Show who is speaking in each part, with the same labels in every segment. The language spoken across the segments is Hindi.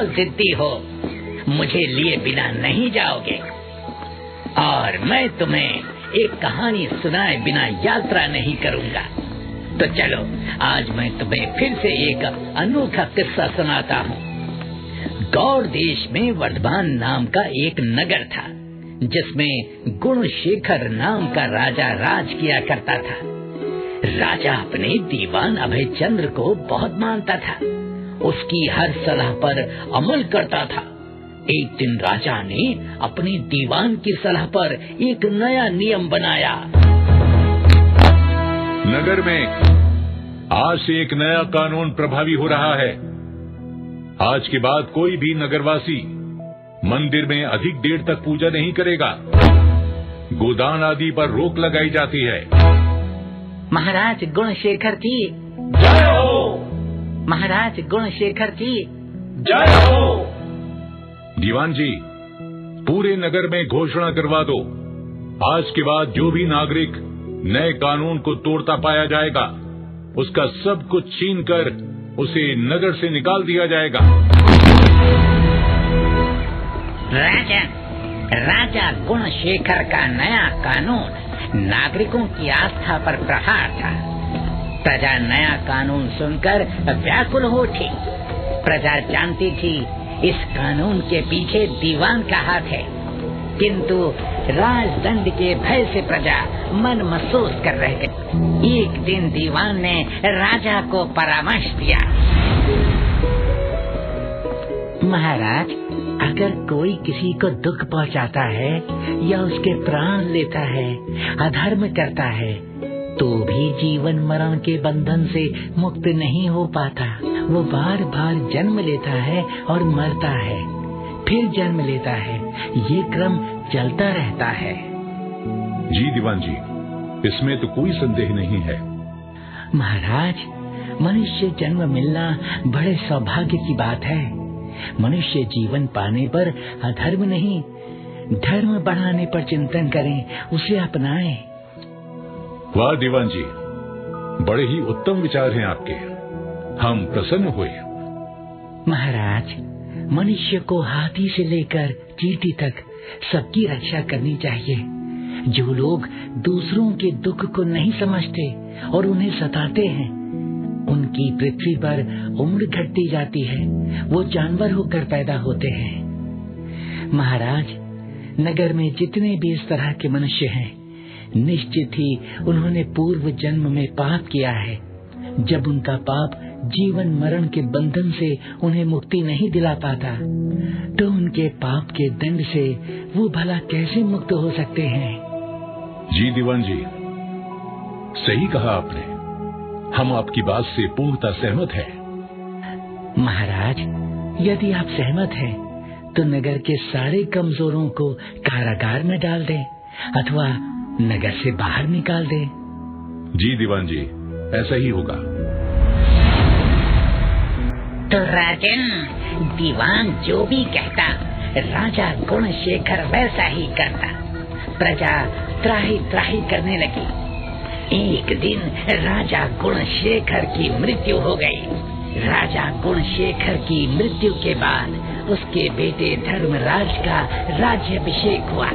Speaker 1: बहुत जिद्दी हो, मुझे लिए बिना नहीं जाओगे और मैं तुम्हें एक कहानी सुनाए बिना यात्रा नहीं करूंगा। तो चलो, आज मैं तुम्हें फिर से एक अनोखा किस्सा सुनाता हूँ। गौड़ देश में वर्धमान नाम का एक नगर था, जिसमें गुणशेखर नाम का राजा राज किया करता था। राजा अपने दीवान अभयचंद्र को बहुत मानता था, उसकी हर सलाह पर अमल करता था। एक दिन राजा ने अपने दीवान की सलाह पर एक नया नियम बनाया।
Speaker 2: नगर में आज से एक नया कानून प्रभावी हो रहा है। आज के बाद कोई भी नगरवासी मंदिर में अधिक देर तक पूजा नहीं करेगा। गोदान आदि पर रोक लगाई जाती है।
Speaker 1: महाराज गुणशेखर की
Speaker 2: जय हो।
Speaker 1: महाराज गुणशेखर की
Speaker 2: जय हो। दीवान जी, पूरे नगर में घोषणा करवा दो, आज के बाद जो भी नागरिक नए कानून को तोड़ता पाया जाएगा, उसका सब कुछ छीनकर उसे नगर से निकाल दिया जाएगा।
Speaker 1: राजा गुणशेखर का नया कानून नागरिकों की आस्था पर प्रहार था। प्रजा नया कानून सुनकर व्याकुल हो उठी। प्रजा जानती थी इस कानून के पीछे दीवान का हाथ है, किंतु राजदंड के भय से प्रजा मन महसूस कर रह गई। एक दिन दीवान ने राजा को परामर्श दिया। महाराज, अगर कोई किसी को दुख पहुंचाता है या उसके प्राण लेता है, अधर्म करता है, तो भी जीवन मरण के बंधन से मुक्त नहीं हो पाता। वो बार बार जन्म लेता है और मरता है, फिर जन्म लेता है। ये क्रम चलता रहता है।
Speaker 2: जी दीवान जी, इसमें तो कोई संदेह नहीं है।
Speaker 1: महाराज, मनुष्य जन्म मिलना बड़े सौभाग्य की बात है। मनुष्य जीवन पाने पर अधर्म नहीं, धर्म बढ़ाने पर चिंतन करें, उसे अपनाएं।
Speaker 2: वाह दीवान जी, बड़े ही उत्तम विचार हैं आपके। हम प्रसन्न हुए।
Speaker 1: महाराज, मनुष्य को हाथी से लेकर चींटी तक सबकी रक्षा करनी चाहिए। जो लोग दूसरों के दुख को नहीं समझते और उन्हें सताते हैं, उनकी पृथ्वी पर उम्र घटती जाती है, वो जानवर होकर पैदा होते हैं। महाराज, नगर में जितने भी इस तरह के मनुष्य हैं, निश्चित ही उन्होंने पूर्व जन्म में पाप किया है। जब उनका पाप जीवन मरण के बंधन से उन्हें मुक्ति नहीं दिला पाता, तो उनके पाप के दंड से वो भला कैसे मुक्त हो सकते हैं?
Speaker 2: जी दीवान जी, सही कहा आपने। हम आपकी बात से पूर्णतः सहमत हैं।
Speaker 1: महाराज, यदि आप सहमत हैं, तो नगर के सारे कमजोरों को कारागार में डाल दें अथवा नगर से बाहर निकाल दें।
Speaker 2: जी दीवान जी, ऐसा ही होगा।
Speaker 1: तो राजन, दीवान जो भी कहता, राजा गुणशेखर वैसा ही करता। प्रजा त्राही त्राही करने लगी। एक दिन राजा गुणशेखर की मृत्यु हो गई। राजा गुणशेखर की मृत्यु के बाद उसके बेटे धर्मराज का राज्याभिषेक हुआ।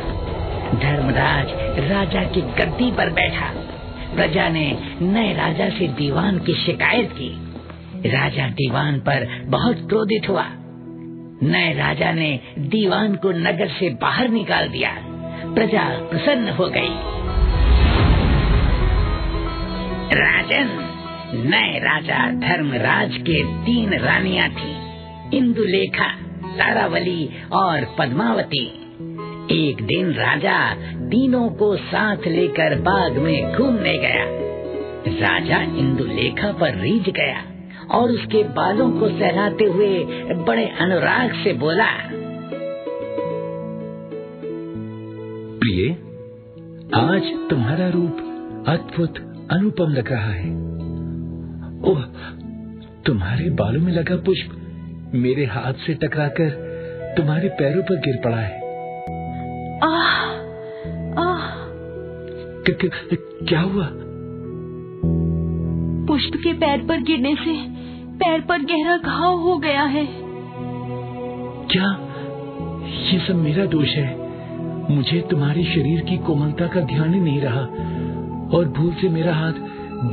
Speaker 1: धर्मराज राजा की गद्दी पर बैठा। प्रजा ने नए राजा से दीवान की शिकायत की। राजा दीवान पर बहुत क्रोधित हुआ। नए राजा ने दीवान को नगर से बाहर निकाल दिया। प्रजा प्रसन्न हो गई। राजन, नए राजा धर्मराज के 3 रानियां थी, इंदुलेखा, तारावली और पद्मावती। एक दिन राजा तीनों को साथ लेकर बाग में घूमने गया। राजा इंदुलेखा पर रीझ गया और उसके बालों को सहलाते हुए बड़े अनुराग से बोला,
Speaker 3: प्रिय, आज तुम्हारा रूप अद्भुत अनुपम लग रहा है। ओह, तुम्हारे बालों में लगा पुष्प मेरे हाथ से टकराकर तुम्हारे पैरों पर गिर पड़ा है। क्या हुआ?
Speaker 4: पुष्प के पैर पर गिरने से पैर पर गहरा घाव हो गया है।
Speaker 3: क्या ये सब मेरा दोष है? मुझे तुम्हारे शरीर की कोमलता का ध्यान ही नहीं रहा और भूल से मेरा हाथ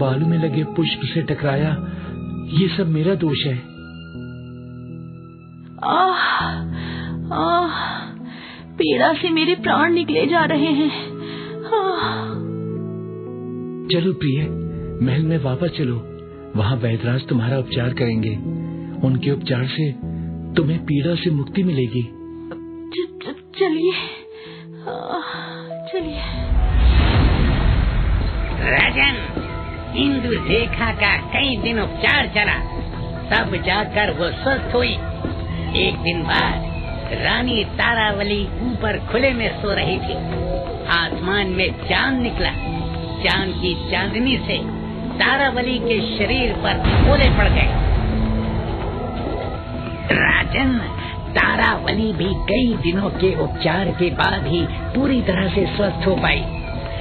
Speaker 3: बालू में लगे पुष्प से टकराया। ये सब मेरा दोष है।
Speaker 4: पीड़ा से मेरे प्राण निकले जा रहे हैं।
Speaker 3: चलो प्रिय, महल में वापस चलो। वहाँ वैद्यराज तुम्हारा उपचार करेंगे। उनके उपचार से तुम्हें पीड़ा से मुक्ति मिलेगी।
Speaker 4: चलिए चलिए।
Speaker 1: राजन, इंदु रेखा का कई दिन उपचार चला, तब जाकर वो स्वस्थ हुई। एक दिन बाद रानी तारावली ऊपर खुले में सो रही थी। आसमान में चांद निकला। चांद की चांदनी से तारावली के शरीर पर ओले पड़ गए। राजन, तारावली भी कई दिनों के उपचार के बाद ही पूरी तरह से स्वस्थ हो पाई।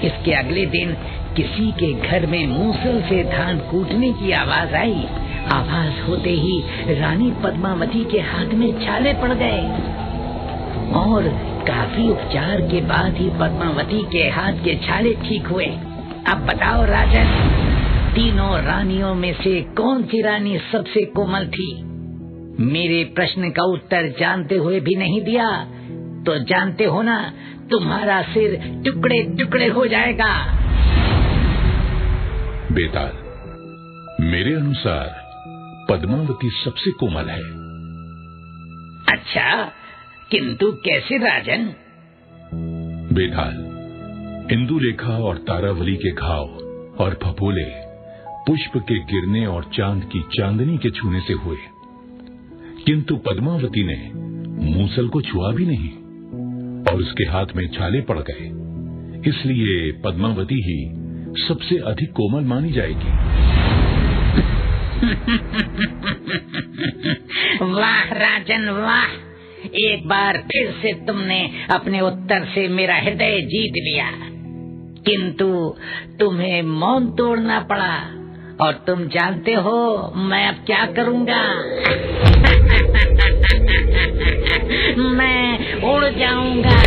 Speaker 1: इसके अगले दिन किसी के घर में मूसल से धान कूटने की आवाज आई। आवाज होते ही रानी पद्मावती के हाथ में छाले पड़ गए और काफी उपचार के बाद ही पद्मावती के हाथ के छाले ठीक हुए। अब बताओ राजन, तीनों रानियों में से कौन सी रानी सबसे कोमल थी? मेरे प्रश्न का उत्तर जानते हुए भी नहीं दिया तो जानते हो ना, तुम्हारा सिर टुकड़े टुकड़े हो जाएगा।
Speaker 2: बेताल, मेरे अनुसार पद्मावती सबसे कोमल है।
Speaker 1: अच्छा, किंतु कैसे राजन?
Speaker 2: बेताल, इंदुलेखा और तारावली के घाव और फफोले पुष्प के गिरने और चांद की चांदनी के छूने से हुए, किंतु पद्मावती ने मूसल को छुआ भी नहीं और उसके हाथ में छाले पड़ गए। इसलिए पद्मावती ही सबसे अधिक कोमल मानी जाएगी।
Speaker 1: वाह राजन वाह, एक बार फिर से तुमने अपने उत्तर से मेरा हृदय जीत लिया। किंतु तुम्हें मौन तोड़ना पड़ा और तुम जानते हो मैं अब क्या करूँगा? मैं उड़ जाऊंगा।